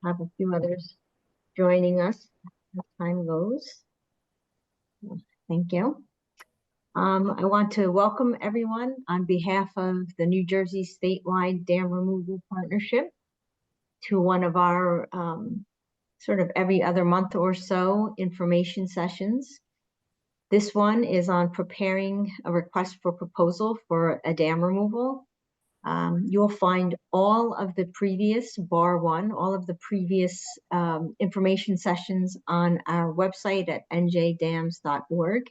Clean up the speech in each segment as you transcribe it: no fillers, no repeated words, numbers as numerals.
have a few others joining us as time goes. Thank you. I want to welcome everyone on behalf of the New Jersey Statewide Dam Removal Partnership to one of our sort of every other month or so information sessions. This one is on preparing a request for proposal for a dam removal. You'll find all of the previous, bar one, all of the previous information sessions on our website at njdams.org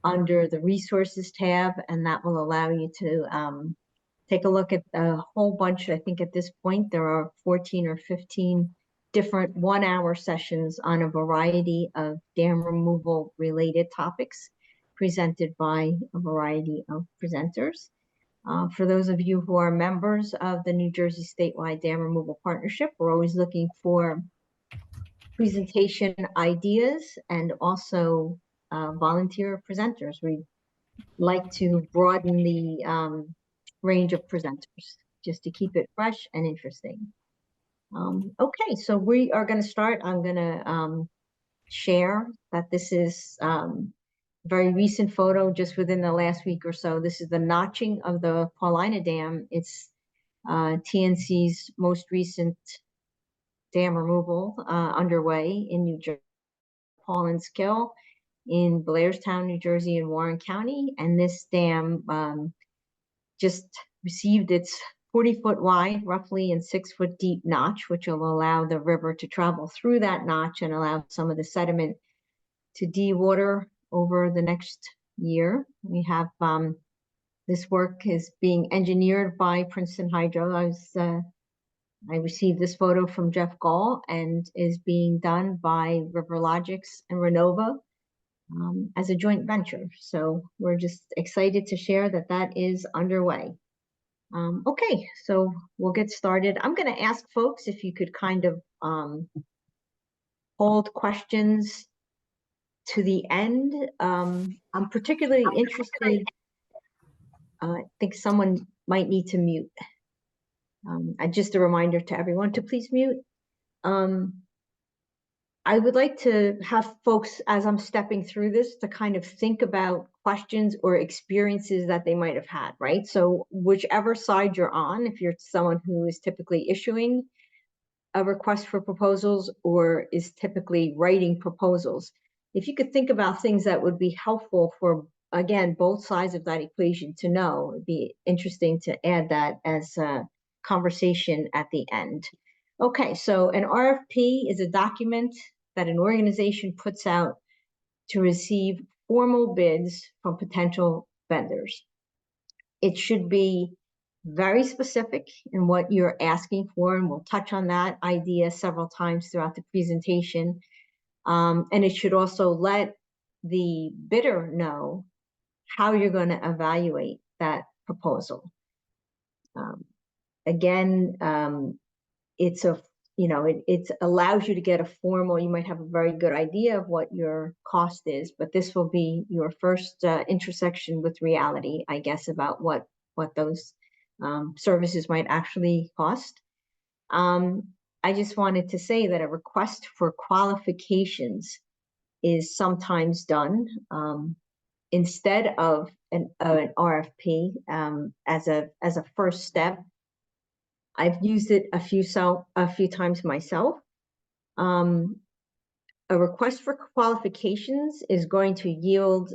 under the resources tab, and that will allow you to take a look at a whole bunch. I think at this point there are 14 or 15 different 1-hour sessions on a variety of dam removal related topics presented by a variety of presenters. For those of you who are members of the New Jersey Statewide Dam Removal Partnership, we're always looking for presentation ideas and also volunteer presenters. We like to broaden the range of presenters just to keep it fresh and interesting. Okay, so we are going to start. I'm going to share that this is very recent photo just within the last week or so. This is the notching of the Paulina Dam. It's TNC's most recent dam removal underway in New Jersey, Paulin's Kill in Blairstown, New Jersey, and Warren County. And this dam just received its 40-foot wide, roughly, and 6-foot deep notch, which will allow the river to travel through that notch and allow some of the sediment to dewater over the next year. We have this work is being engineered by Princeton Hydro. I received this photo from Jeff Gall and is being done by Riverlogics and Renova as a joint venture. So we're just excited to share that that is underway. Okay, so we'll get started. I'm going to ask folks if you could kind of hold questions to the end. I'm particularly interested, I think someone might need to mute. Just a reminder to everyone to please mute. I would like to have folks, as I'm stepping through this, to kind of think about questions or experiences that they might have had, right? So whichever side you're on, if you're someone who is typically issuing a request for proposals or is typically writing proposals, if you could think about things that would be helpful for, again, both sides of that equation to know, it'd be interesting to add that as a conversation at the end. Okay, so an RFP is a document that an organization puts out to receive formal bids from potential vendors. It should be very specific in what you're asking for, and we'll touch on that idea several times throughout the presentation. And it should also let the bidder know how you're going to evaluate that proposal. Again, it's a, you know, it allows you to get a formal, you might have a very good idea of what your cost is, but this will be your first intersection with reality, I guess, about what those services might actually cost. I just wanted to say that a request for qualifications is sometimes done instead of an RFP as a first step. I've used it a few times myself. A request for qualifications is going to yield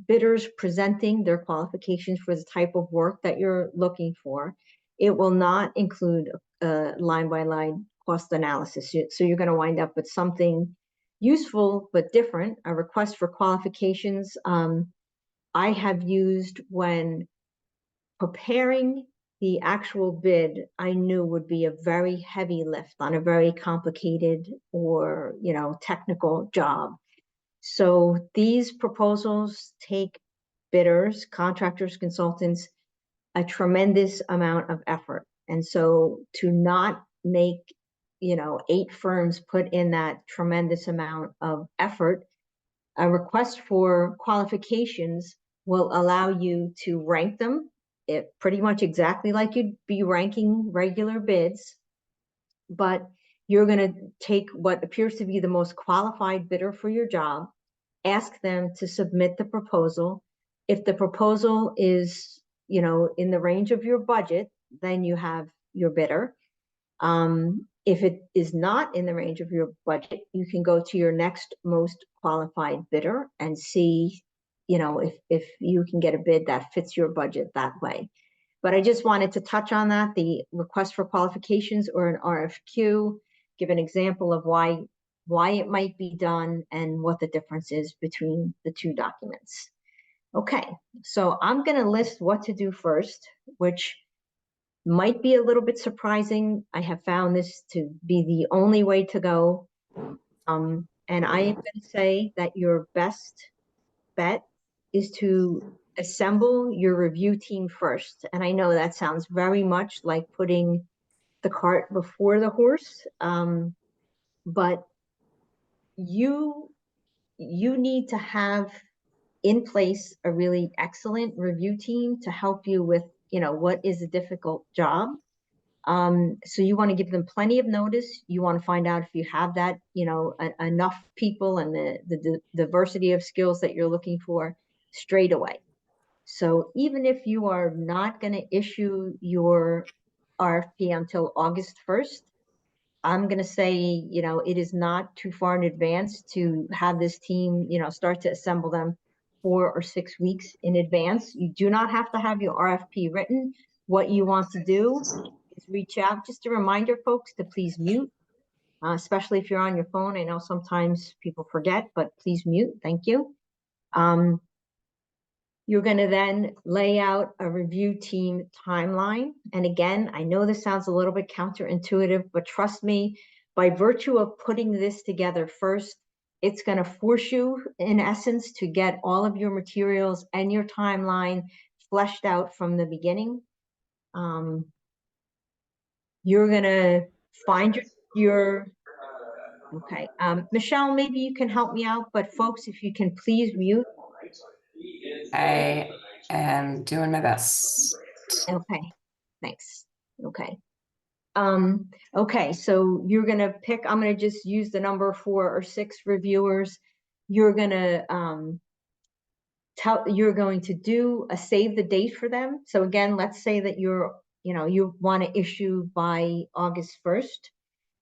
bidders presenting their qualifications for the type of work that you're looking for. It will not include a line-by-line cost analysis. So you're going to wind up with something useful but different. A request for qualifications I have used when preparing the actual bid. I knew would be a very heavy lift on a very complicated or, you know, technical job. So these proposals take bidders, contractors, consultants, a tremendous amount of effort. And so to not make, you know, 8 firms put in that tremendous amount of effort, a request for qualifications will allow you to rank them pretty much exactly like you'd be ranking regular bids, but you're going to take what appears to be the most qualified bidder for your job, ask them to submit the proposal. If the proposal is, in the range of your budget, then you have your bidder. If it is not in the range of your budget, you can go to your next most qualified bidder and see, if you can get a bid that fits your budget that way. But I just wanted to touch on that, the request for qualifications or an RFQ, give an example of why it might be done and what the difference is between the two documents. Okay, so I'm going to list what to do first, which might be a little bit surprising. I have found this to be the only way to go. And I am going to say that your best bet is to assemble your review team first. And I know that sounds very much like putting the cart before the horse, but you need to have in place a really excellent review team to help you with, what is a difficult job. So you want to give them plenty of notice. You want to find out if you have that, enough people and the diversity of skills that you're looking for straight away. So even if you are not going to issue your RFP until August 1st, I'm going to say, it is not too far in advance to have this team, start to assemble them 4 or 6 weeks in advance. You do not have to have your RFP written. What you want to do is reach out. Just a reminder, folks, to please mute, especially if you're on your phone. I know sometimes people forget, but please mute. Thank you. You're going to then lay out a review team timeline. And again, I know this sounds a little bit counterintuitive, but trust me, by virtue of putting this together first, it's going to force you, in essence, to get all of your materials and your timeline fleshed out from the beginning. You're going to find your okay. Michelle, maybe you can help me out, but folks, if you can please mute. I am doing my best. Okay, thanks. Okay. Okay, so you're gonna pick, I'm gonna just use the number 4 or 6 reviewers. You're gonna you're going to do a save the date for them. So again, let's say that you want to issue by August 1st.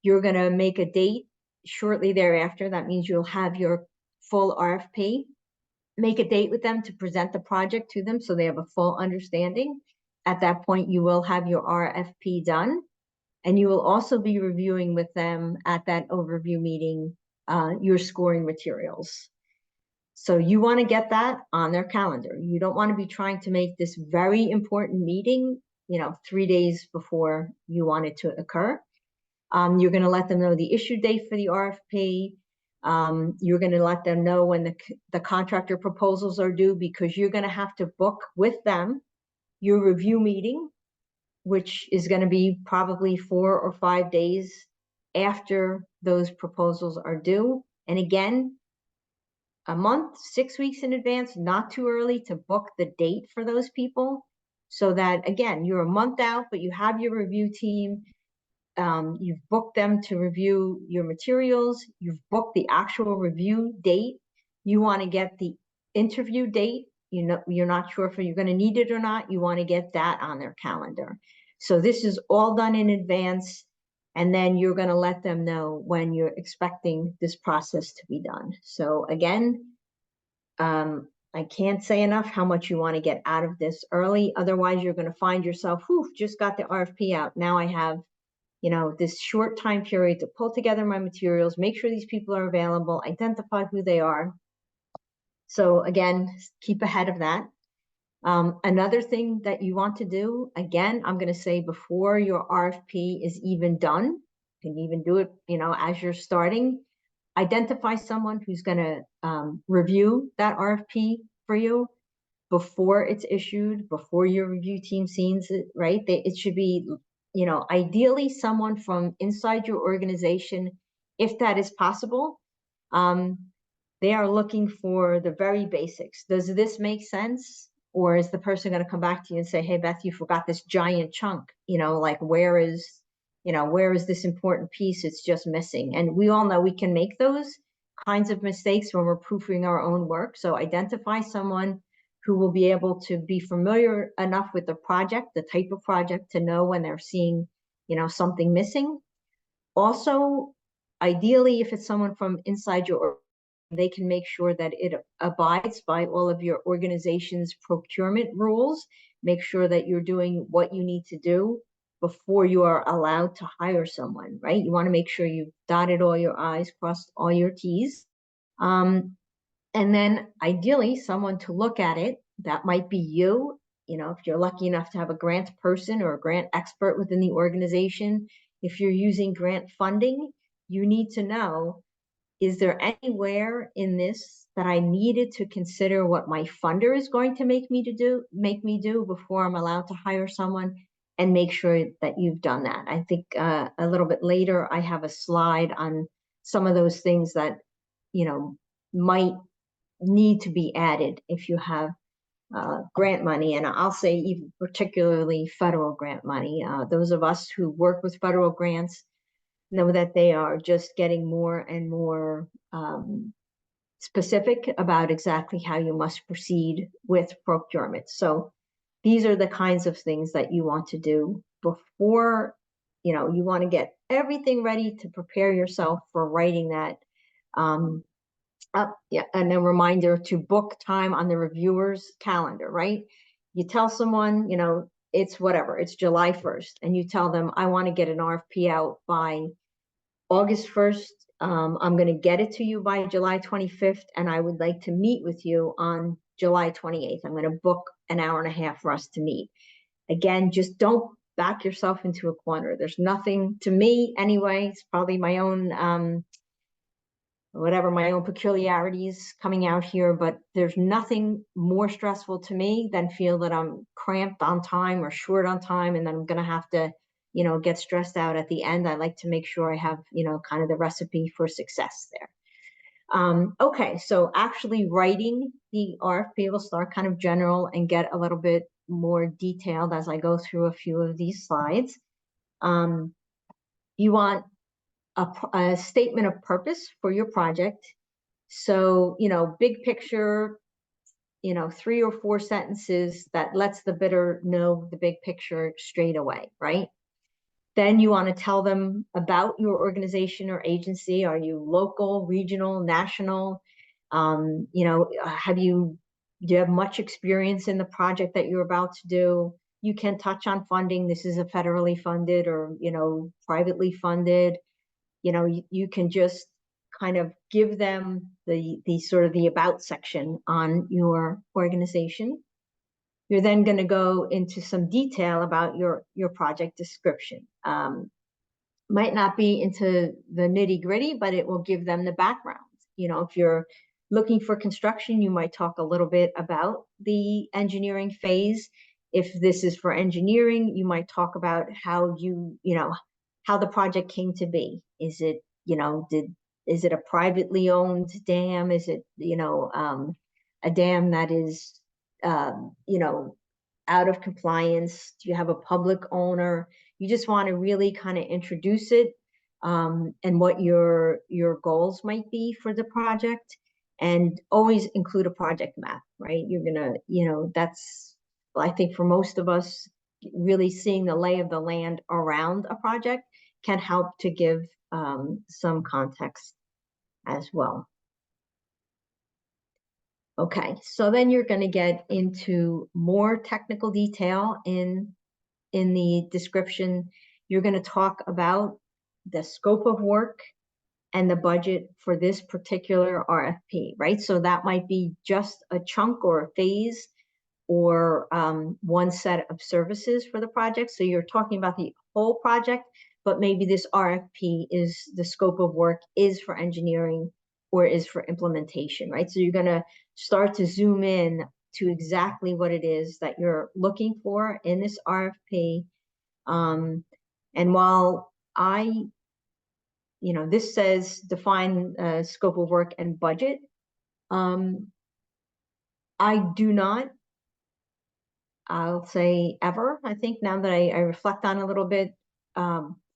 You're gonna make a date shortly thereafter. That means you'll have your full RFP. Make a date with them to present the project to them so they have a full understanding. At that point, you will have your RFP done. And you will also be reviewing with them at that overview meeting your scoring materials. So you want to get that on their calendar. You don't want to be trying to make this very important meeting, 3 days before you want it to occur. You're going to let them know the issue date for the RFP. You're going to let them know when the contractor proposals are due, because you're going to have to book with them your review meeting, which is going to be probably 4 or 5 days after those proposals are due. And again, a month, 6 weeks in advance, not too early to book the date for those people, so that, again, you're a month out, but you have your review team. You've booked them to review your materials. You've booked the actual review date. You want to get the interview date. You're not sure if you're going to need it or not. You want to get that on their calendar. So this is all done in advance, and then you're going to let them know when you're expecting this process to be done. So again, I can't say enough how much you want to get out of this early. Otherwise, you're going to find yourself, whew, just got the RFP out. Now I have, this short time period to pull together my materials, make sure these people are available, identify who they are. So again, keep ahead of that. Another thing that you want to do, again, I'm going to say before your RFP is even done, you can even do it, as you're starting, identify someone who's going to review that RFP for you before it's issued, before your review team sees it, right? It should be, ideally someone from inside your organization, if that is possible. They are looking for the very basics. Does this make sense? Or is the person going to come back to you and say, hey, Beth, you forgot this giant chunk, like where is where is this important piece? It's just missing. And we all know we can make those kinds of mistakes when we're proofing our own work. So identify someone who will be able to be familiar enough with the project, the type of project, to know when they're seeing, something missing. Also, ideally, if it's someone from inside your, they can make sure that it abides by all of your organization's procurement rules. Make sure that you're doing what you need to do before you are allowed to hire someone, right? You want to make sure you've dotted all your I's, crossed all your T's. And then ideally, someone to look at it. That might be you. If you're lucky enough to have a grant person or a grant expert within the organization. If you're using grant funding, you need to know, is there anywhere in this that I needed to consider what my funder is going to make me do before I'm allowed to hire someone, and make sure that you've done that. I think a little bit later, I have a slide on some of those things that, might need to be added if you have grant money. And I'll say even particularly federal grant money. Those of us who work with federal grants know that they are just getting more and more specific about exactly how you must proceed with procurement. So these are the kinds of things that you want to do before, you want to get everything ready to prepare yourself for writing that up. Yeah, and a reminder to book time on the reviewer's calendar, right? You tell someone, it's whatever, it's July 1st, and you tell them, I want to get an RFP out by August 1st. I'm going to get it to you by July 25th, and I would like to meet with you on July 28th. I'm going to book an hour and a half for us to meet. Again, just don't back yourself into a corner. There's nothing, to me anyway, it's probably my own my own peculiarities coming out here, but there's nothing more stressful to me than feel that I'm cramped on time or short on time, and then I'm going to have to, get stressed out at the end. I like to make sure I have, kind of the recipe for success there. Okay, so actually writing the RFP will start kind of general and get a little bit more detailed as I go through a few of these slides. You want a statement of purpose for your project. So, big picture, 3 or 4 sentences that lets the bidder know the big picture straight away, right? Then you want to tell them about your organization or agency. Are you local, regional, national? Do you have much experience in the project that you're about to do? You can touch on funding. This is a federally funded or, privately funded. You can just kind of give them the sort of the about section on your organization. You're then going to go into some detail about your project description. Might not be into the nitty gritty, but it will give them the background. If you're looking for construction, you might talk a little bit about the engineering phase. If this is for engineering, you might talk about how how the project came to be. Is it, is it a privately owned dam? Is it, a dam that is, out of compliance? Do you have a public owner? You just want to really kind of introduce it, and what your goals might be for the project, and always include a project map, right? You're gonna, that's, I think for most of us, really seeing the lay of the land around a project can help to give some context as well. Okay, so then you're going to get into more technical detail in the description. You're going to talk about the scope of work and the budget for this particular RFP, right? So that might be just a chunk or a phase or one set of services for the project. So you're talking about the whole project, but maybe this RFP is the scope of work is for engineering or is for implementation, right? So you're going to start to zoom in to exactly what it is that you're looking for in this RFP. And while this says define scope of work and budget, I do not, I'll say ever, I think now that I reflect on a little bit,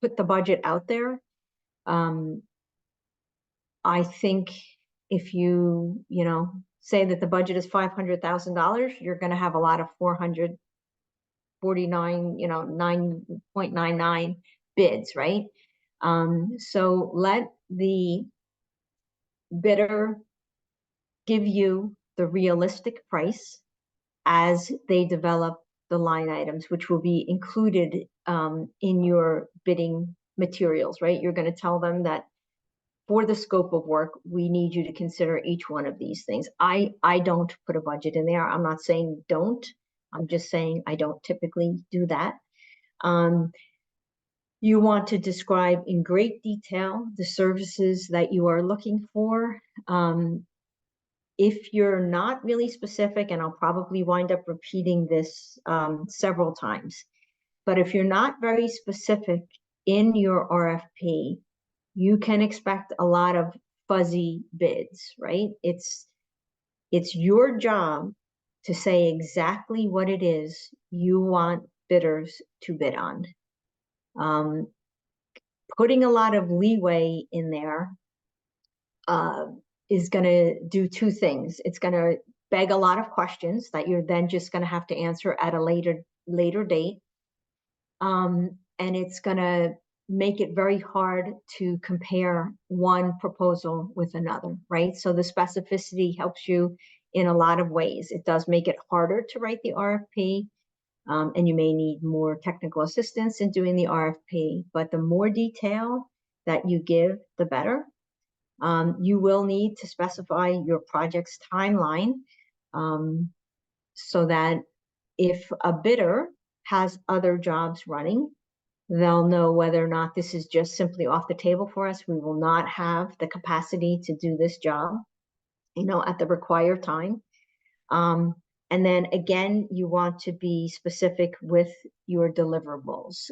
put the budget out there. I think if you say that the budget is $500,000, you're going to have a lot of 449, 9.99 bids, right? So let the bidder give you the realistic price as they develop the line items, which will be included in your bidding materials, right? You're going to tell them that for the scope of work, we need you to consider each one of these things. I don't put a budget in there. I'm not saying don't. I'm just saying I don't typically do that. You want to describe in great detail the services that you are looking for. If you're not really specific, and I'll probably wind up repeating this several times, but if you're not very specific in your RFP, you can expect a lot of fuzzy bids, right? It's your job to say exactly what it is you want bidders to bid on. Putting a lot of leeway in there is going to do two things. It's going to beg a lot of questions that you're then just going to have to answer at a later date. And it's going to make it very hard to compare one proposal with another, right? So the specificity helps you in a lot of ways. It does make it harder to write the RFP, and you may need more technical assistance in doing the RFP, but the more detail that you give, the better. You will need to specify your project's timeline so that if a bidder has other jobs running, they'll know whether or not this is just simply off the table for us. We will not have the capacity to do this job, at the required time. And then again, you want to be specific with your deliverables.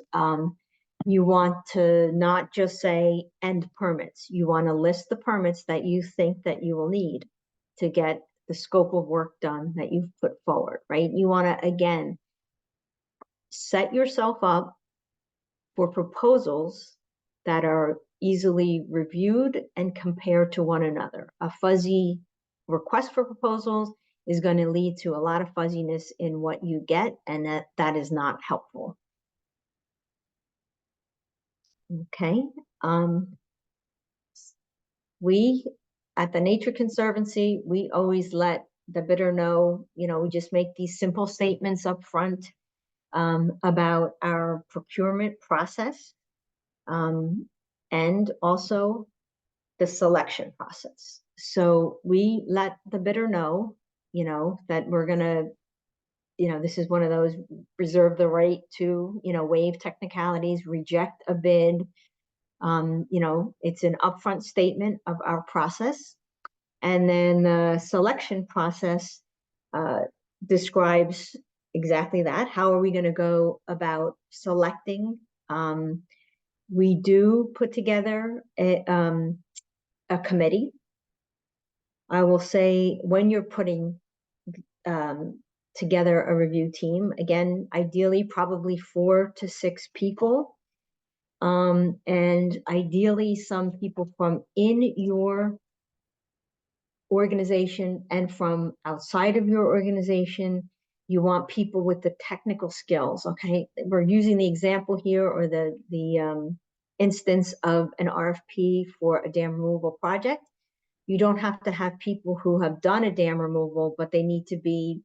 You want to not just say end permits. You want to list the permits that you think that you will need to get the scope of work done that you've put forward, right? You want to, again, set yourself up for proposals that are easily reviewed and compared to one another. A fuzzy request for proposals is going to lead to a lot of fuzziness in what you get, and that is not helpful. Okay. We at the Nature Conservancy, we always let the bidder know, we just make these simple statements up front about our procurement process and also the selection process. So we let the bidder know, that we're going to, this is one of those reserve the right to, waive technicalities, reject a bid. It's an upfront statement of our process. And then the selection process describes exactly that. How are we going to go about selecting? We do put together a committee. I will say when you're putting together a review team, again, ideally probably 4 to 6 people, and ideally some people from in your organization and from outside of your organization. You want people with the technical skills. Okay, we're using the example here, or the instance of an RFP for a dam removal project. You don't have to have people who have done a dam removal, but they need to be,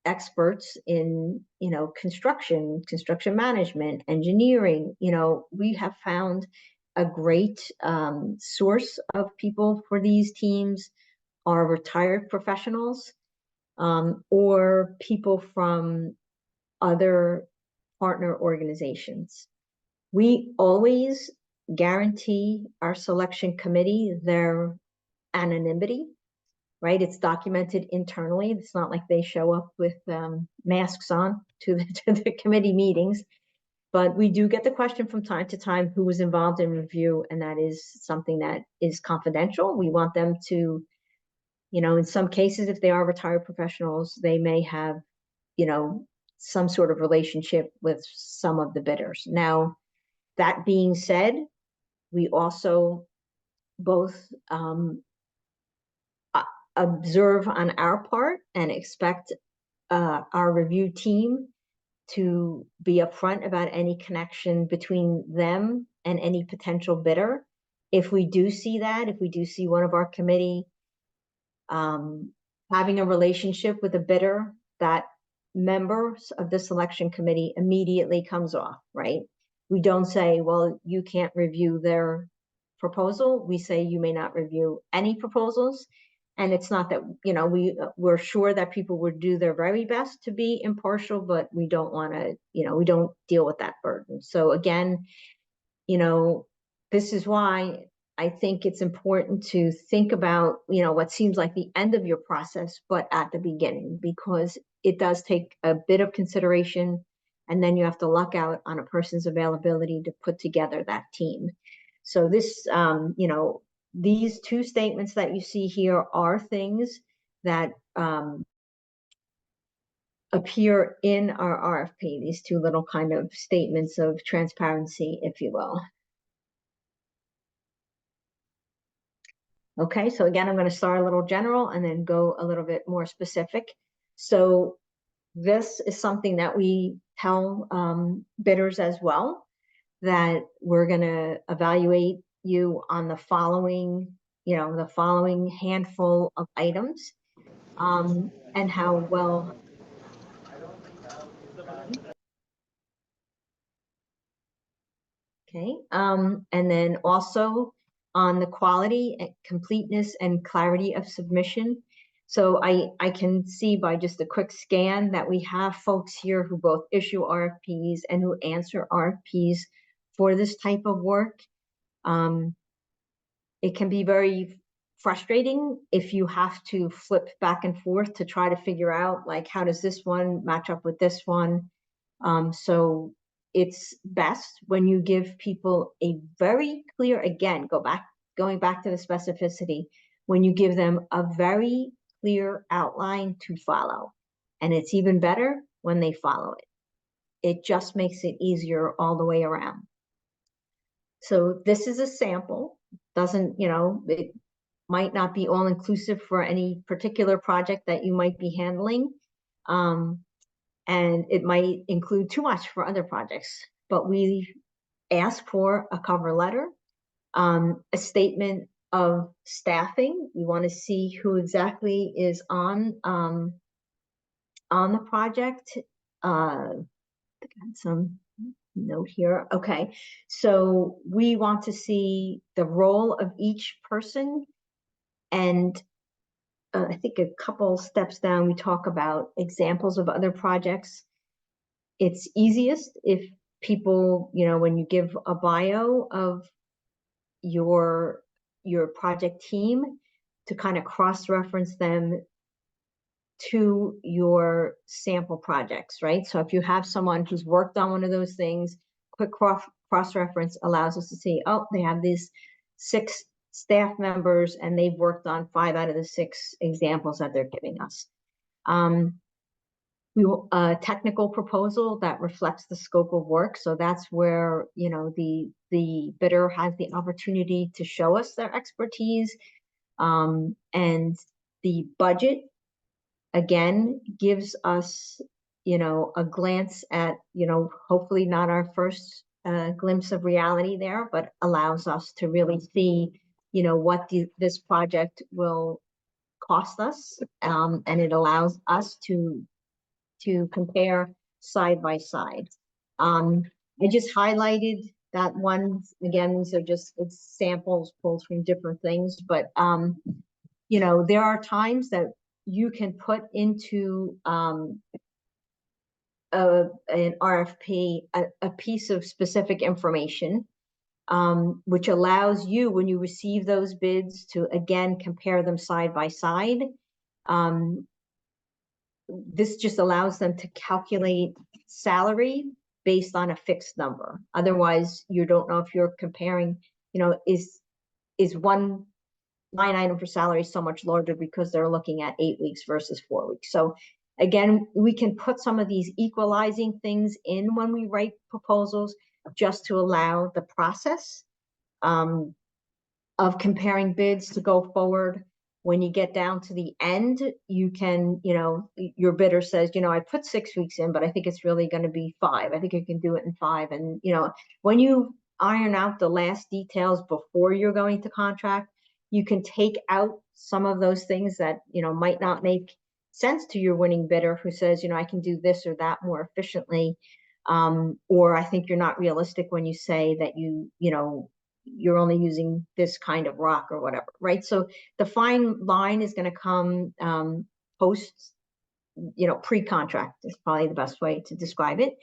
experts in, construction management, engineering. We have found a great source of people for these teams are retired professionals or people from other partner organizations. We always guarantee our selection committee their anonymity, right? It's documented internally. It's not like they show up with masks on to the committee meetings. But we do get the question from time to time, who was involved in review, and that is something that is confidential. We want them to, in some cases, if they are retired professionals, they may have, some sort of relationship with some of the bidders. Now, that being said, we also both observe on our part and expect our review team to be upfront about any connection between them and any potential bidder. If we do see that, if we do see one of our committee having a relationship with a bidder, that members of the selection committee immediately comes off, right? We don't say, well, you can't review their proposal. We say you may not review any proposals. And it's not that, you know, we're sure that people would do their very best to be impartial, but we don't want to, you know, we don't deal with that burden. So again, you know, this is why I think it's important to think about, you know, what seems like the end of your process, but at the beginning, because it does take a bit of consideration, and then you have to luck out on a person's availability to put together that team. So this, you know, these two statements that you see here are things that appear in our RFP, these two little kind of statements of transparency, if you will. Okay, so again, I'm going to start a little general and then go a little bit more specific. So this is something that we tell bidders as well, that we're going to evaluate you on the following, you know, the following handful of items, and how well. Okay, and then also on the quality, completeness, and clarity of submission. So I can see by just a quick scan that we have folks here who both issue RFPs and who answer RFPs for this type of work. It can be very frustrating if you have to flip back and forth to try to figure out, like, how does this one match up with this one? So it's best when you give people a very clear, again, going back to the specificity, when you give them a very clear outline to follow. And it's even better when they follow it. It just makes it easier all the way around. So this is a sample. Doesn't, you know, it might not be all inclusive for any particular project that you might be handling. And it might include too much for other projects, but we ask for a cover letter, a statement of staffing. We want to see who exactly is on the project. Got some note here. Okay, so we want to see the role of each person, and I think a couple steps down, we talk about examples of other projects. It's easiest if people, you know, when you give a bio of your project team, to kind of cross-reference them to your sample projects, right? So if you have someone who's worked on one of those things, quick cross-reference allows us to see, oh, they have these 6 staff members and they've worked on 5 out of the 6 examples that they're giving us. A technical proposal that reflects the scope of work. So that's where, you know, the bidder has the opportunity to show us their expertise. And the budget, again, gives us, you know, a glance at, you know, hopefully not our first glimpse of reality there, but allows us to really see, you know, what this project will cost us. And it allows us to compare side by side. I just highlighted that one. Again, these are just, it's samples pulled from different things, but you know, there are times that you can put into an RFP a piece of specific information, which allows you, when you receive those bids, to again compare them side by side. This just allows them to calculate salary based on a fixed number. Otherwise, you don't know if you're comparing, you know, is one line item for salary so much larger because they're looking at 8 weeks versus 4 weeks. So Again, we can put some of these equalizing things in when we write proposals just to allow the process of comparing bids to go forward. When you get down to the end, you can, your bidder says, I put 6 weeks in, but I think it's really going to be 5. I think I can do it in 5. And, when you iron out the last details before you're going to contract, you can take out some of those things that, might not make sense to your winning bidder who says, I can do this or that more efficiently. Or I think you're not realistic when you say that you're only using this kind of rock or whatever, right? So the fine line is going to come post, pre-contract is probably the best way to describe it.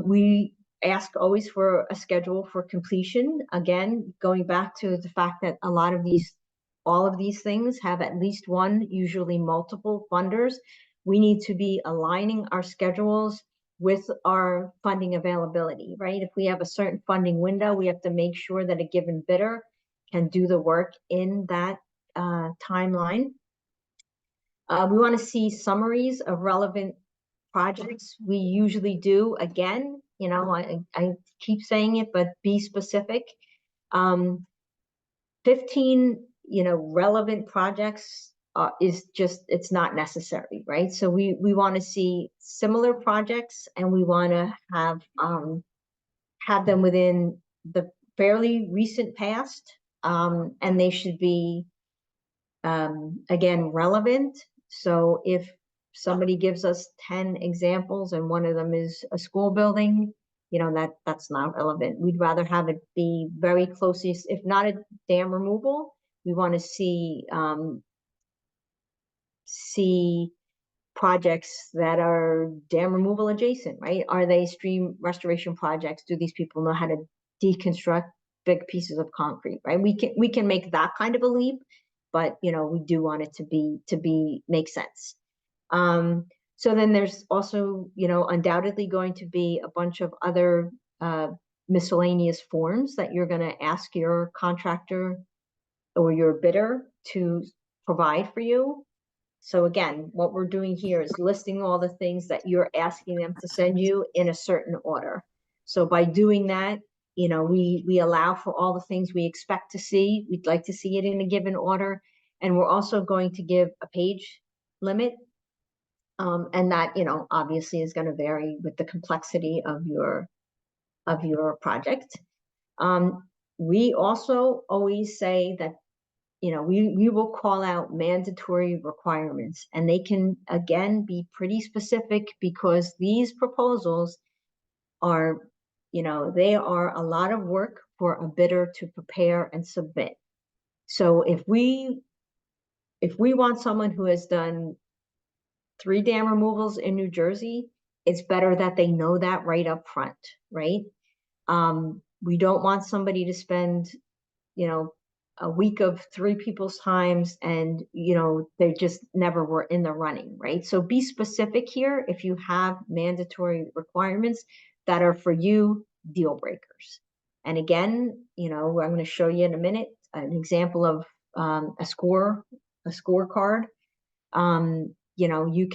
We ask always for a schedule for completion. Again, going back to the fact that all of these things have at least one, usually multiple funders. We need to be aligning our schedules with our funding availability, right? If we have a certain funding window, we have to make sure that a given bidder can do the work in that timeline. We want to see summaries of relevant projects. We usually do, again, I keep saying it, but be specific. 15, relevant projects it's not necessary, right? So we want to see similar projects, and we want to have them within the fairly recent past, and they should be, again, relevant. So if somebody gives us 10 examples and one of them is a school building, that's not relevant. We'd rather have it be very closely, if not a dam removal, we want to see projects that are dam removal adjacent, right? Are they stream restoration projects? Do these people know how to deconstruct big pieces of concrete, right? We can make that kind of a leap, but we do want it to make sense. So then there's also, undoubtedly going to be a bunch of other miscellaneous forms that you're going to ask your contractor or your bidder to provide for you. So again, what we're doing here is listing all the things that you're asking them to send you in a certain order. So by doing that, we allow for all the things we expect to see. We'd like to see it in a given order. And we're also going to give a page limit. And that, obviously is going to vary with the complexity of your project. We also always say that, we will call out mandatory requirements, and they can, again, be pretty specific, because these proposals are, they are a lot of work for a bidder to prepare and submit. So if we want someone who has done 3 dam removals in New Jersey, it's better that they know that right up front, right? We don't want somebody to spend, a week of 3 people's times and, they just never were in the running, right? So be specific here if you have mandatory requirements that are for you deal breakers. And again, I'm going to show you in a minute an example of a scorecard. You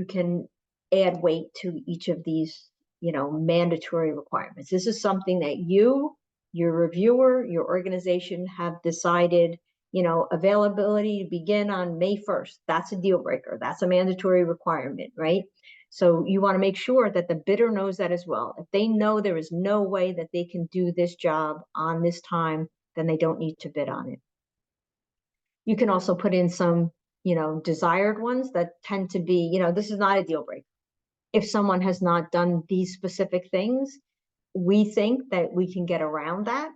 can add weight to each of these, mandatory requirements. This is something that your reviewer, your organization have decided, availability to begin on May 1st. That's a deal breaker. That's a mandatory requirement, right? So you want to make sure that the bidder knows that as well. If they know there is no way that they can do this job on this time, then they don't need to bid on it. You can also put in some, desired ones that tend to be, this is not a deal breaker. If someone has not done these specific things, we think that we can get around that.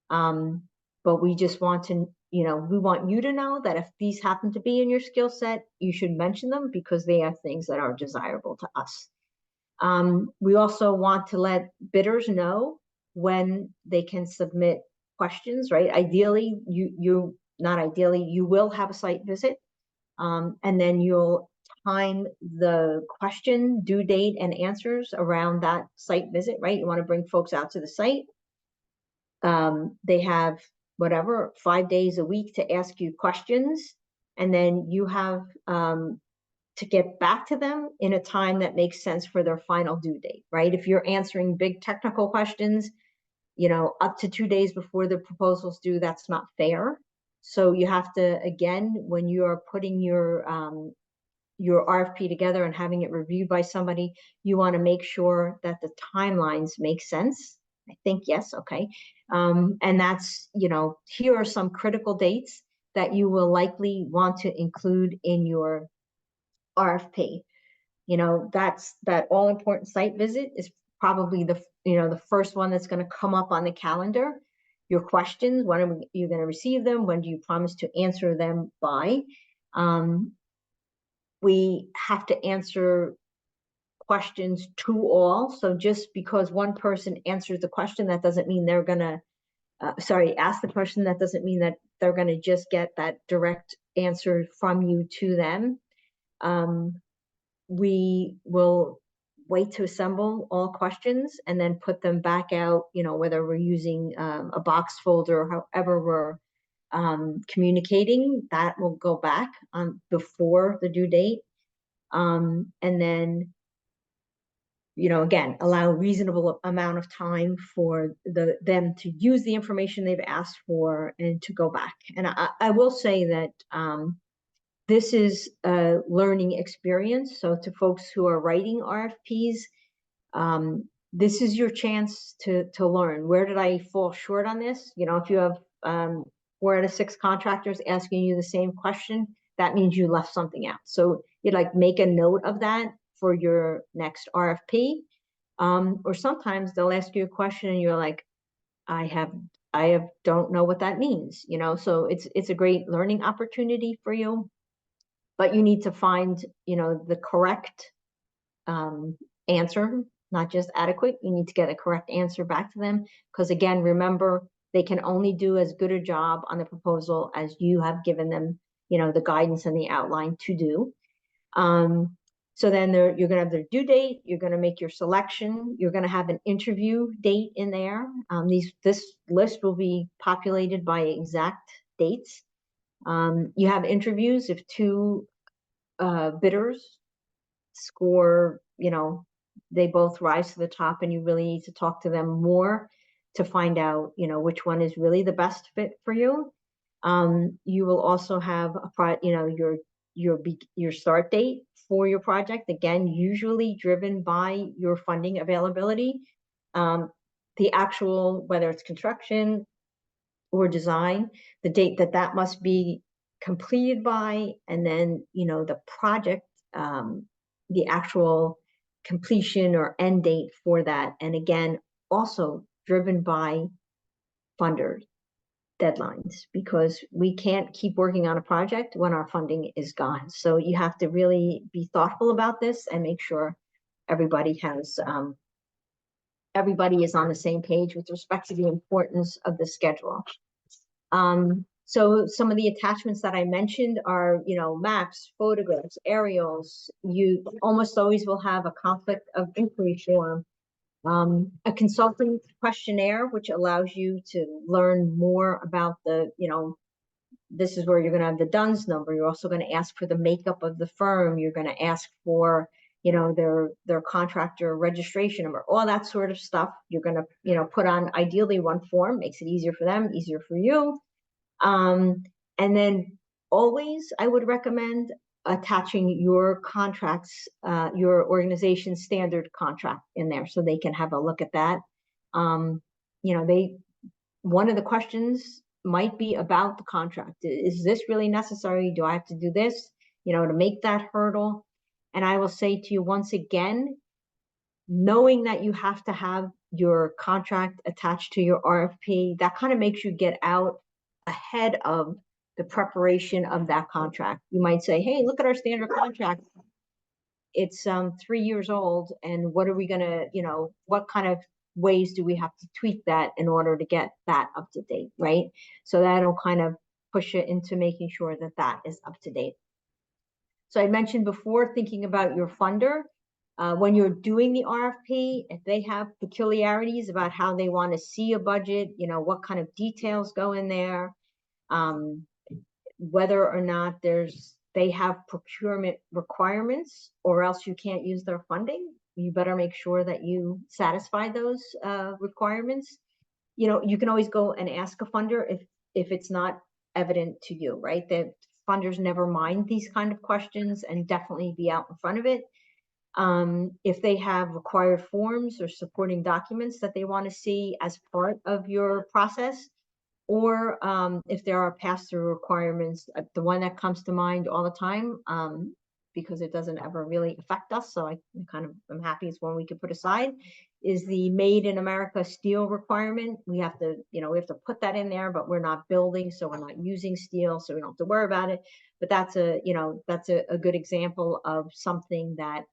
But we just want to, we want you to know that if these happen to be in your skill set, you should mention them, because they are things that are desirable to us. We also want to let bidders know when they can submit questions, right? Ideally, not ideally, you will have a site visit, and then you'll time the question, due date, and answers around that site visit, right? You want to bring folks out to the site. They have 5 days a week to ask you questions, and then you have to get back to them in a time that makes sense for their final due date, right? If you're answering big technical questions, up to 2 days before the proposal's due, that's not fair. So you have to, again, when you are putting your RFP together and having it reviewed by somebody, you want to make sure that the timelines make sense. I think yes, okay. And that's, here are some critical dates that you will likely want to include in your RFP. That all important site visit is probably the first one that's going to come up on the calendar. Your questions, when are you going to receive them? When do you promise to answer them by? We have to answer questions to all. So just because one person answers the question, that doesn't mean they're going to, ask the question, that doesn't mean that they're going to just get that direct answer from you to them. We will wait to assemble all questions and then put them back out, whether we're using a box folder or however we're communicating, that will go back on before the due date. And then, again, allow a reasonable amount of time for them to use the information they've asked for and to go back. And I will say that this is a learning experience. So to folks who are writing RFPs, this is your chance to learn. Where did I fall short on this? If you have 4 out of 6 contractors asking you the same question, that means you left something out. So you'd make a note of that for your next RFP. Or sometimes they'll ask you a question and you're like, I don't know what that means, so it's a great learning opportunity for you. But you need to find, the correct answer, not just adequate. You need to get a correct answer back to them. Because again, remember, they can only do as good a job on the proposal as you have given them, the guidance and the outline to do. So then you're going to have their due date. You're going to make your selection. You're going to have an interview date in there. This list will be populated by exact dates. You have interviews if 2 bidders score, they both rise to the top, and you really need to talk to them more to find out, which one is really the best fit for you. You will also have your start date for your project, again, usually driven by your funding availability. The actual, whether it's construction or design, the date that must be completed by, and then, the project, the actual completion or end date for that. And again, also driven by funders deadlines, because we can't keep working on a project when our funding is gone. So you have to really be thoughtful about this and make sure everybody is on the same page with respect to the importance of the schedule. So some of the attachments that I mentioned are, maps, photographs, aerials. You almost always will have a conflict of inquiry form, a consultant questionnaire, which allows you to learn more about this is where you're going to have the DUNS number. You're also going to ask for the makeup of the firm. You're going to ask for, their contractor registration number, all that sort of stuff. You're going to, put on ideally one form, makes it easier for them, easier for you. And then always, I would recommend attaching your contracts, your organization's standard contract in there, so they can have a look at that. One of the questions might be about the contract. Is this really necessary? Do I have to do this, to make that hurdle? And I will say to you once again, knowing that you have to have your contract attached to your RFP, that kind of makes you get out ahead of the preparation of that contract. You might say, hey, look at our standard contract. It's 3 years old, and what are we gonna, what kind of ways do we have to tweak that in order to get that up to date, right? So that'll kind of push it into making sure that that is up to date. So I mentioned before, thinking about your funder. When you're doing the RFP, if they have peculiarities about how they want to see a budget, what kind of details go in there, whether or not they have procurement requirements, or else you can't use their funding. You better make sure that you satisfy those requirements. You can always go and ask a funder if it's not evident to you, right? That funders never mind these kind of questions, and definitely be out in front of it. If they have required forms or supporting documents that they want to see as part of your process, or if there are pass-through requirements, the one that comes to mind all the time, because it doesn't ever really affect us, so I kind of am happy it's one we could put aside, is the Made in America steel requirement. We have to put that in there, but we're not building, so we're not using steel, so we don't have to worry about it. But that's a good example of something that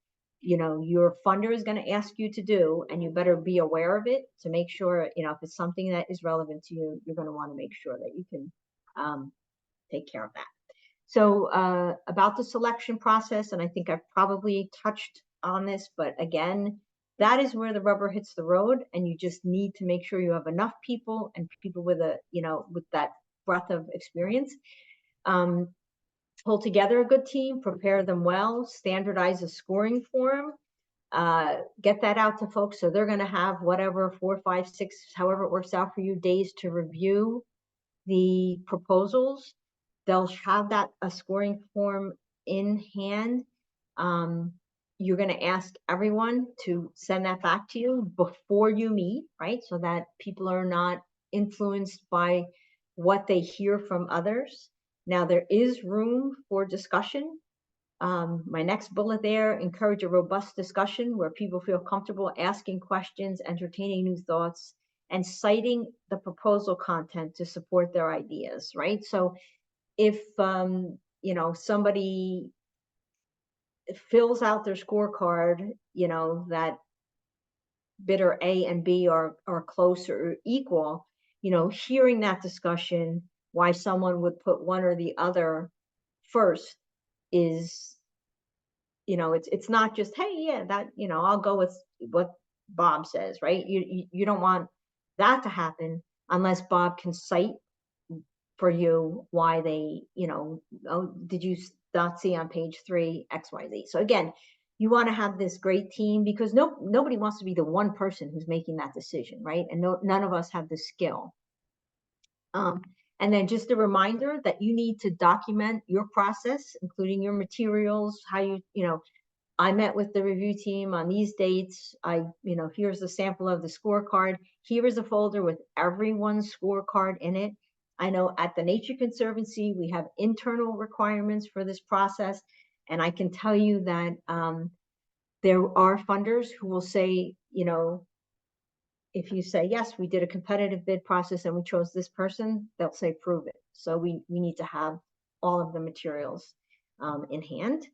your funder is going to ask you to do, and you better be aware of it to make sure, if it's something that is relevant to you, you're going to want to make sure that you can take care of that. So about the selection process, and I think I've probably touched on this, but again, that is where the rubber hits the road, and you just need to make sure you have enough people, and people with with that breadth of experience. Pull together a good team, prepare them well, standardize a scoring form, get that out to folks. So they're going to have whatever 4, 5, 6, however it works out for you, days to review the proposals. They'll have a scoring form in hand. You're going to ask everyone to send that back to you before you meet, right? So that people are not influenced by what they hear from others. Now, there is room for discussion. My next bullet there, encourage a robust discussion where people feel comfortable asking questions, entertaining new thoughts, and citing the proposal content to support their ideas, right? So if, somebody fills out their scorecard, that bidder A and B are close or equal, hearing that discussion, why someone would put one or the other first is, it's not just, hey, yeah, that, I'll go with what Bob says, right? You don't want that to happen unless Bob can cite for you why they, oh, did you not see on page 3 XYZ? So again, you want to have this great team, because nobody wants to be the one person who's making that decision, right? And none of us have the skill. And then just a reminder that you need to document your process, including your materials, how I met with the review team on these dates. Here's a sample of the scorecard. Here is a folder with everyone's scorecard in it. I know at the Nature Conservancy, we have internal requirements for this process. And I can tell you that there are funders who will say, if you say, yes, we did a competitive bid process and we chose this person, they'll say, prove it. So we need to have all of the materials in hand.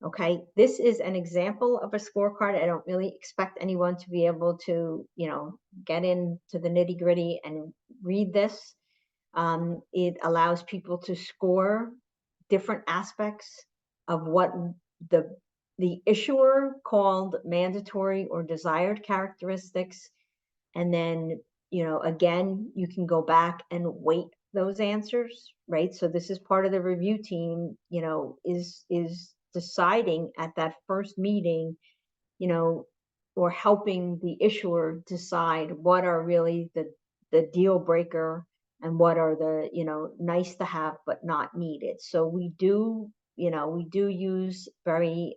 Okay, this is an example of a scorecard. I don't really expect anyone to be able to, get into the nitty gritty and read this. It allows people to score different aspects of what the issuer called mandatory or desired characteristics. And then, again, you can go back and weight those answers, right? So this is part of the review team, is deciding at that first meeting, or helping the issuer decide what are really the deal breaker and what are the, nice to have but not needed. So we do use very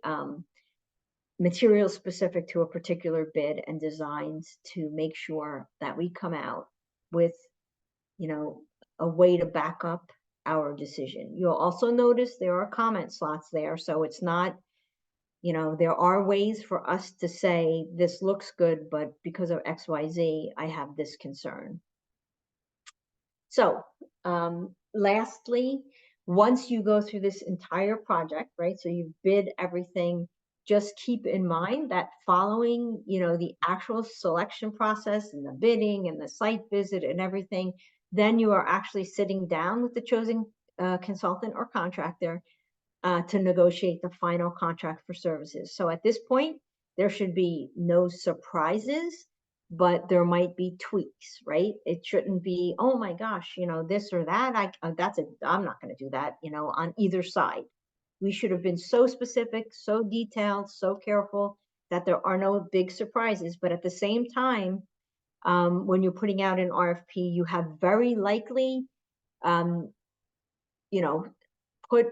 material specific to a particular bid and designs to make sure that we come out with, a way to back up our decision. You'll also notice there are comment slots there. So it's not, there are ways for us to say, this looks good, but because of XYZ, I have this concern. So lastly, once you go through this entire project, right? So you bid everything, just keep in mind that following, the actual selection process and the bidding and the site visit and everything, then you are actually sitting down with the chosen consultant or contractor to negotiate the final contract for services. So at this point, there should be no surprises. but there might be tweaks, right? It shouldn't be, oh my gosh, this or that. I'm not going to do that, on either side. We should have been so specific, so detailed, so careful that there are no big surprises. But at the same time, when you're putting out an RFP, you have very likely, put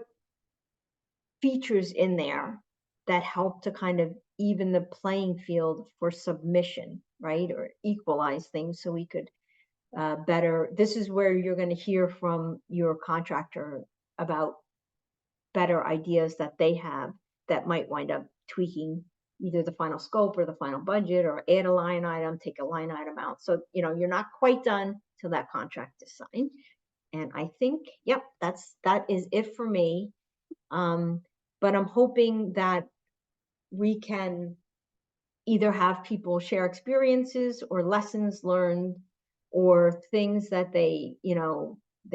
features in there that help to kind of even the playing field for submission, right? Or equalize things so we could better. This is where you're going to hear from your contractor about better ideas that they have that might wind up tweaking either the final scope or the final budget, or add a line item, take a line item out. So, you're not quite done till that contract is signed. And I think, yep, that is it for me. But I'm hoping that we can either have people share experiences or lessons learned or things that they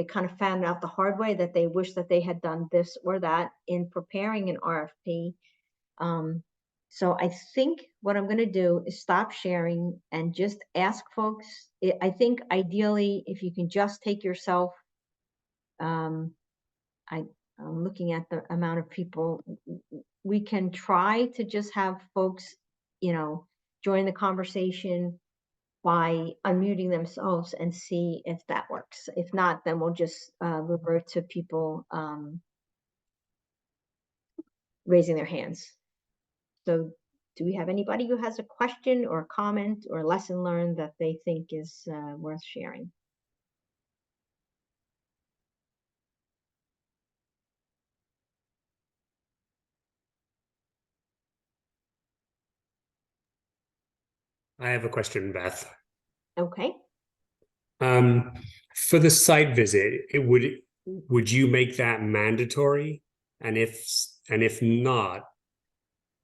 kind of found out the hard way, that they wish that they had done this or that in preparing an RFP. So I think what I'm going to do is stop sharing and just ask folks. I think ideally, if you can just take yourself, I'm looking at the amount of people, we can try to just have folks, join the conversation by unmuting themselves and see if that works. If not, then we'll just revert to people raising their hands. So do we have anybody who has a question or a comment or a lesson learned that they think is worth sharing? I have a question, Beth. Okay. For the site visit, would you make that mandatory? And if not,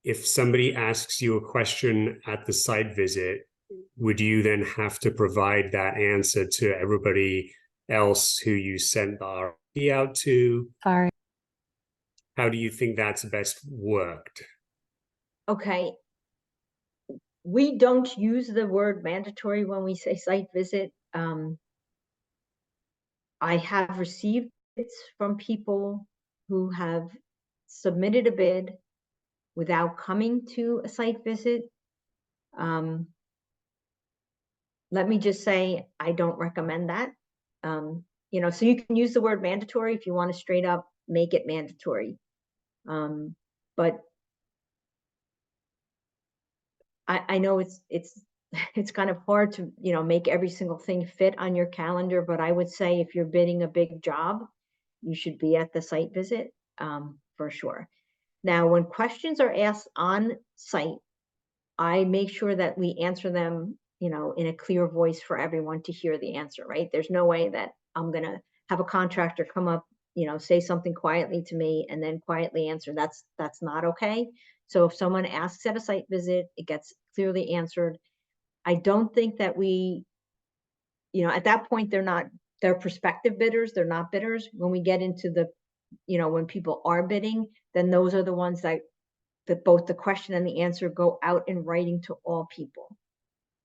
if somebody asks you a question at the site visit, would you then have to provide that answer to everybody else who you sent the RFP out to? Sorry. How do you think that's best worked? Okay. We don't use the word mandatory when we say site visit. I have received bids from people who have submitted a bid without coming to a site visit. Let me just say, I don't recommend that. So you can use the word mandatory if you want to straight up make it mandatory. But I know it's kind of hard to, make every single thing fit on your calendar, but I would say if you're bidding a big job, you should be at the site visit, for sure. Now, when questions are asked on site, I make sure that we answer them, in a clear voice for everyone to hear the answer, right? There's no way that I'm going to have a contractor come up, say something quietly to me and then quietly answer. That's not okay. So if someone asks at a site visit, it gets clearly answered. I don't think that we, at that point, they're prospective bidders. They're not bidders. When we get into the, when people are bidding, then those are the ones that both the question and the answer go out in writing to all people.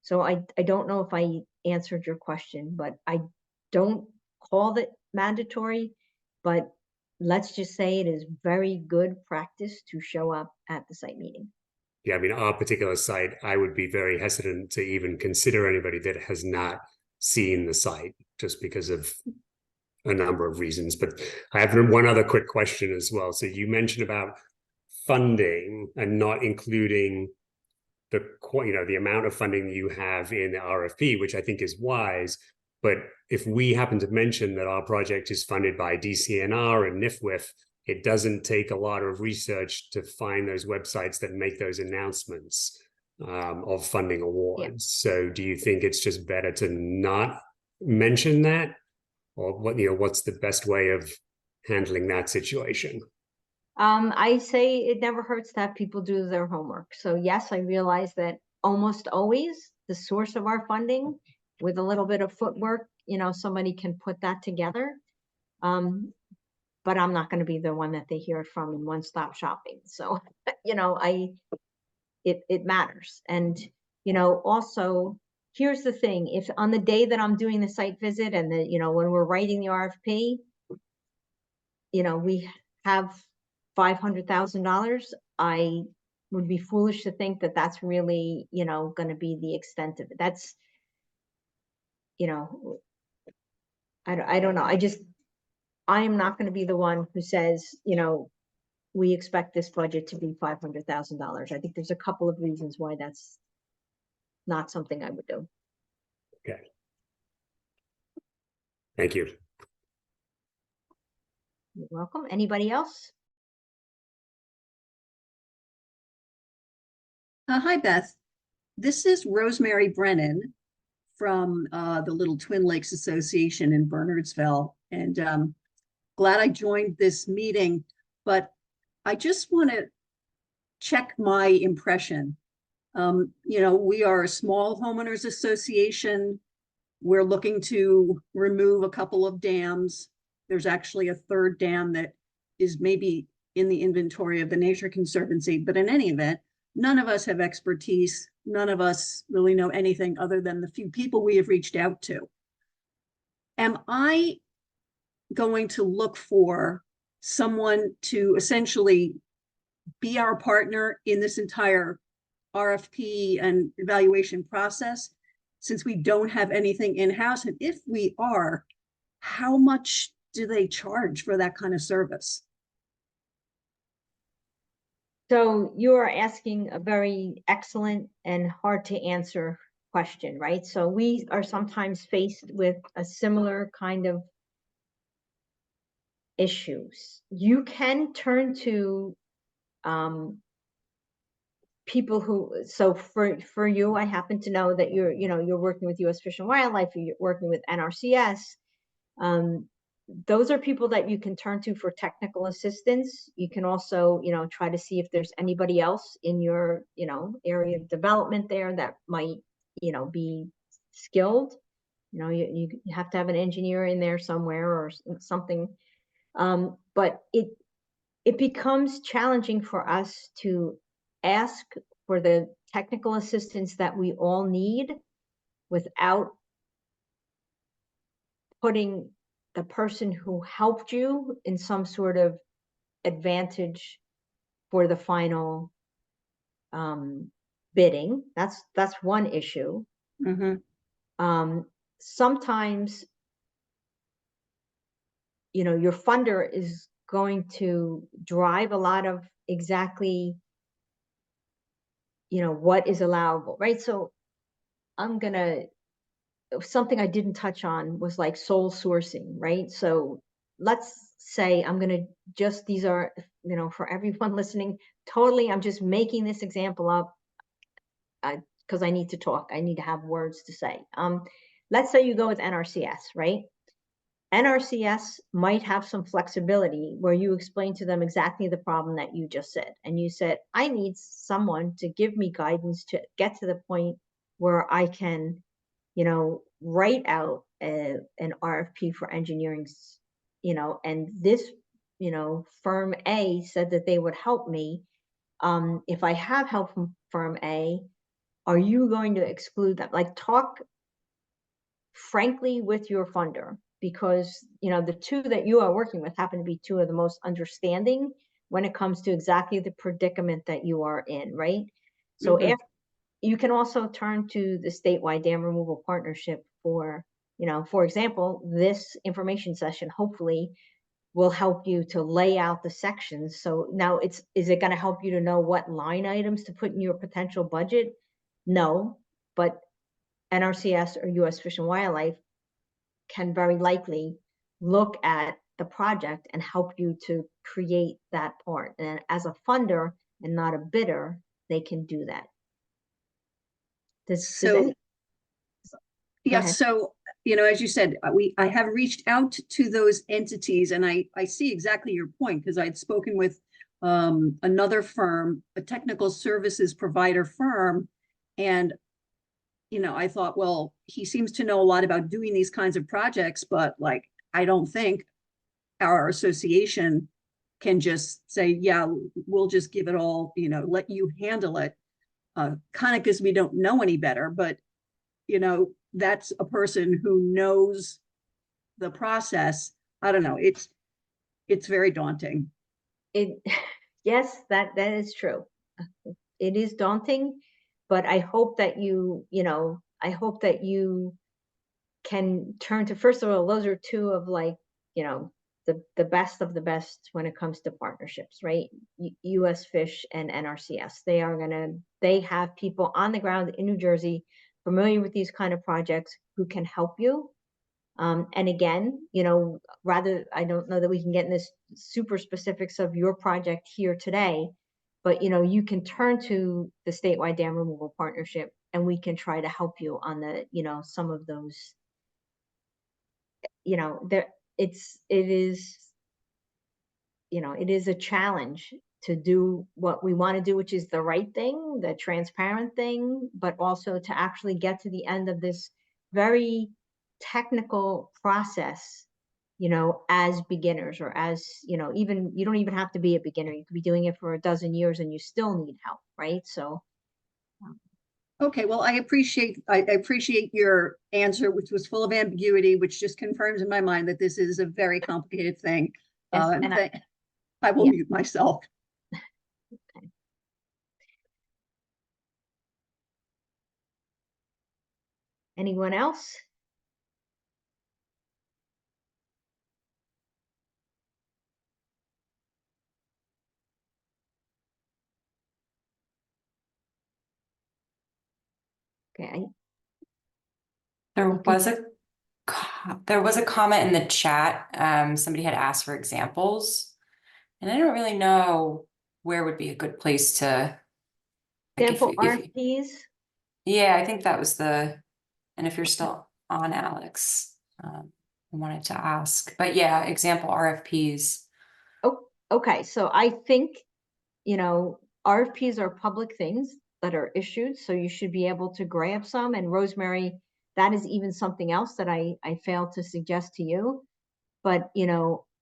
So I don't know if I answered your question, but I don't call it mandatory, but let's just say it is very good practice to show up at the site meeting. Yeah, I mean, our particular site, I would be very hesitant to even consider anybody that has not seen the site, just because of a number of reasons. But I have one other quick question as well. So you mentioned about funding and not including the amount of funding that you have in the RFP, which I think is wise. But if we happen to mention that our project is funded by DCNR and NIFWIF, it doesn't take a lot of research to find those websites that make those announcements of funding awards. Yeah. So do you think it's just better to not mention that? Or what's the best way of handling that situation? I say it never hurts to have people do their homework. So yes, I realize that almost always the source of our funding, with a little bit of footwork, somebody can put that together. But I'm not going to be the one that they hear it from in one-stop shopping. So, it matters. And, also here's the thing, if on the day that I'm doing the site visit and the, when we're writing the RFP, we have $500,000, I would be foolish to think that that's really, going to be the extent of it. That's, I don't know. I am not going to be the one who says, we expect this budget to be $500,000. I think there's a couple of reasons why that's not something I would do. Okay. Thank you. You're welcome. Anybody else? Hi, Beth. This is Rosemary Brennan from the Little Twin Lakes Association in Bernardsville. And glad I joined this meeting, but I just want to check my impression. We are a small homeowners association. We're looking to remove a couple of dams. There's actually a third dam that is maybe in the inventory of the Nature Conservancy, but in any event, none of us have expertise. None of us really know anything other than the few people we have reached out to. Am I going to look for someone to essentially be our partner in this entire RFP and evaluation process, since we don't have anything in-house? And if we are, how much do they charge for that kind of service? So you are asking a very excellent and hard to answer question, right? So we are sometimes faced with a similar kind of issues. You can turn to people who, so for you, I happen to know that you're working with U.S. Fish and Wildlife, you're working with NRCS. Those are people that you can turn to for technical assistance. You can also, try to see if there's anybody else in your, area of development there that might, be skilled. You have to have an engineer in there somewhere or something. But it becomes challenging for us to ask for the technical assistance that we all need without putting the person who helped you in some sort of advantage for the final bidding. That's one issue. Mm-hmm. Sometimes, your funder is going to drive a lot of exactly, what is allowable, right? So something I didn't touch on was like sole sourcing, right? So let's say these are, for everyone listening, totally, I'm just making this example up because I need to talk. I need to have words to say. Let's say you go with NRCS, right? NRCS might have some flexibility where you explain to them exactly the problem that you just said. And you said, I need someone to give me guidance to get to the point where I can, write out an RFP for engineering, and this, firm A said that they would help me. If I have help from firm A, are you going to exclude them? Like, talk frankly with your funder, because the two that you are working with happen to be two of the most understanding when it comes to exactly the predicament that you are in, right? So Mm-hmm. after, you can also turn to the statewide dam removal partnership for, for example, this information session hopefully will help you to lay out the sections. So now is it going to help you to know what line items to put in your potential budget? No, but NRCS or U.S. Fish and Wildlife can very likely look at the project and help you to create that part. And as a funder and not a bidder, they can do that. Yeah, so, as you said, I have reached out to those entities, and I see exactly your point, because I'd spoken with another firm, a technical services provider firm, and I thought, well, he seems to know a lot about doing these kinds of projects, but like, I don't think our association can just say, yeah, we'll just give it all, let you handle it, kind of because we don't know any better. But that's a person who knows the process. I don't know. It's very daunting. Yes, that is true. It is daunting, but I hope that I hope that you can turn to, first of all, those are two of the best of the best when it comes to partnerships, right? US Fish and NRCS. They have people on the ground in New Jersey familiar with these kind of projects who can help you. And again, I don't know that we can get in this super specifics of your project here today, but you can turn to the statewide dam removal partnership and we can try to help you on some of those, it is a challenge to do what we want to do, which is the right thing, the transparent thing, but also to actually get to the end of this very technical process, as beginners, or as, even, you don't even have to be a beginner. You could be doing it for a dozen years and you still need help, right? So. Okay, well, I appreciate your answer, which was full of ambiguity, which just confirms in my mind that this is a very complicated thing. Yes, And and I will mute myself. Okay. Anyone else? Okay. There was a comment in the chat. Somebody had asked for examples, and I don't really know where would be a good place to. Example RFPs. Yeah, I think that was and if you're still on, Alex, I wanted to ask, but yeah, example RFPs. Oh, okay. So I think, RFPs are public things that are issued, so you should be able to grab some. And Rosemary, that is even something else that I failed to suggest to you. But,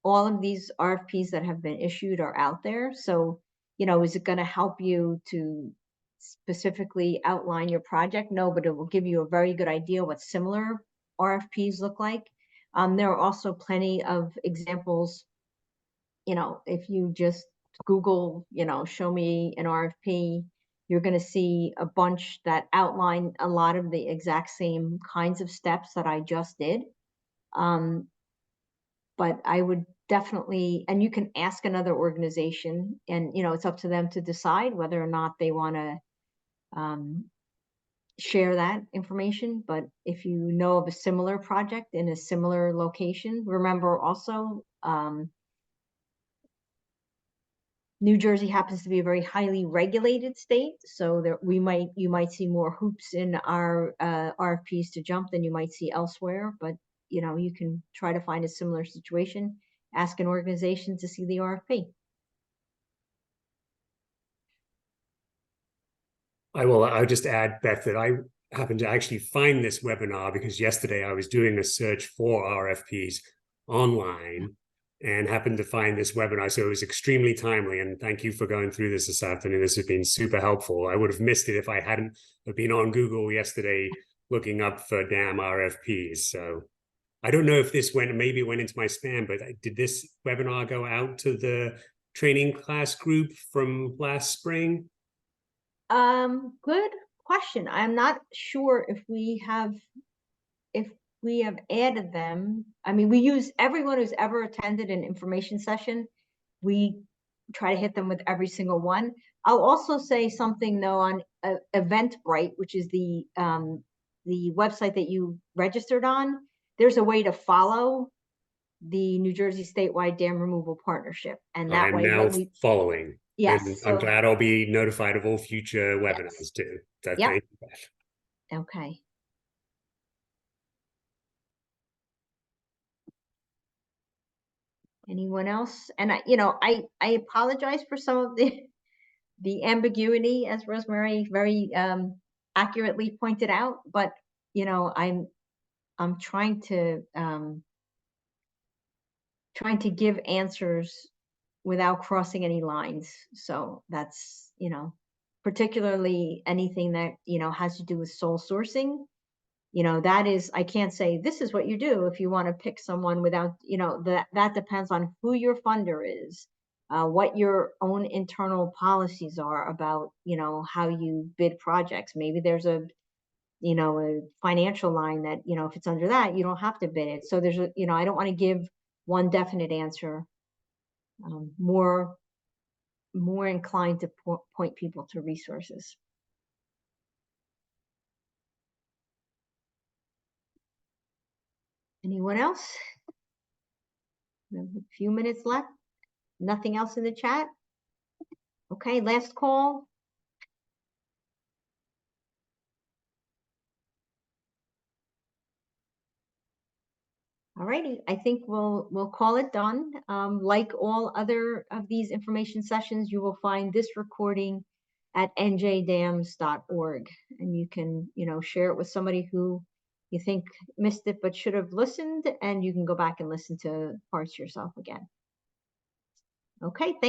all of these RFPs that have been issued are out there. So, is it going to help you to specifically outline your project? No, but it will give you a very good idea what similar RFPs look like. There are also plenty of examples, if you just Google, show me an RFP, you're going to see a bunch that outline a lot of the exact same kinds of steps that I just did. But I would definitely, and you can ask another organization, and it's up to them to decide whether or not they want to share that information. But if you know of a similar project in a similar location, remember also, New Jersey happens to be a very highly regulated state, so you might see more hoops in our RFPs to jump than you might see elsewhere. But you can try to find a similar situation, ask an organization to see the RFP. I'll just add, Beth, that I happened to actually find this webinar because yesterday I was doing a search for RFPs online and happened to find this webinar. So it was extremely timely. And thank you for going through this afternoon. This has been super helpful. I would have missed it if I hadn't been on Google yesterday looking up for damn RFPs. So I don't know if this maybe it went into my spam, but did this webinar go out to the training class group from last spring? Good question. I'm not sure if we have added them. I mean, we use everyone who's ever attended an information session. We try to hit them with every single one. I'll also say something though on Eventbrite, which is the website that you registered on. There's a way to follow the New Jersey Statewide Dam Removal Partnership, and that way I'm now following. Yes, and so, I'm glad I'll be notified of all future webinars too. So Yep. Thank you, Beth. Okay. Anyone else? And I apologize for some of the ambiguity, as Rosemary very accurately pointed out, but I'm trying to give answers without crossing any lines. So that's, particularly anything that, has to do with sole sourcing. you know, that is, I can't say this is what you do if you want to pick someone without, you know, that depends on who your funder is, what your own internal policies are about, you know, how you bid projects. Maybe there's a, you know, a financial line that, you know, if it's under that, you don't have to bid it. So there's a, you know, I don't want to give one definite answer. More inclined to point people to resources. Anyone else? We have a few minutes left. Nothing else in the chat? Okay, last call. All righty, I think we'll call it done. Like all other of these information sessions, you will find this recording at njdams.org, and you can, you know, share it with somebody who you think missed it but should have listened, and you can go back and listen to parts yourself again. Okay, thanks.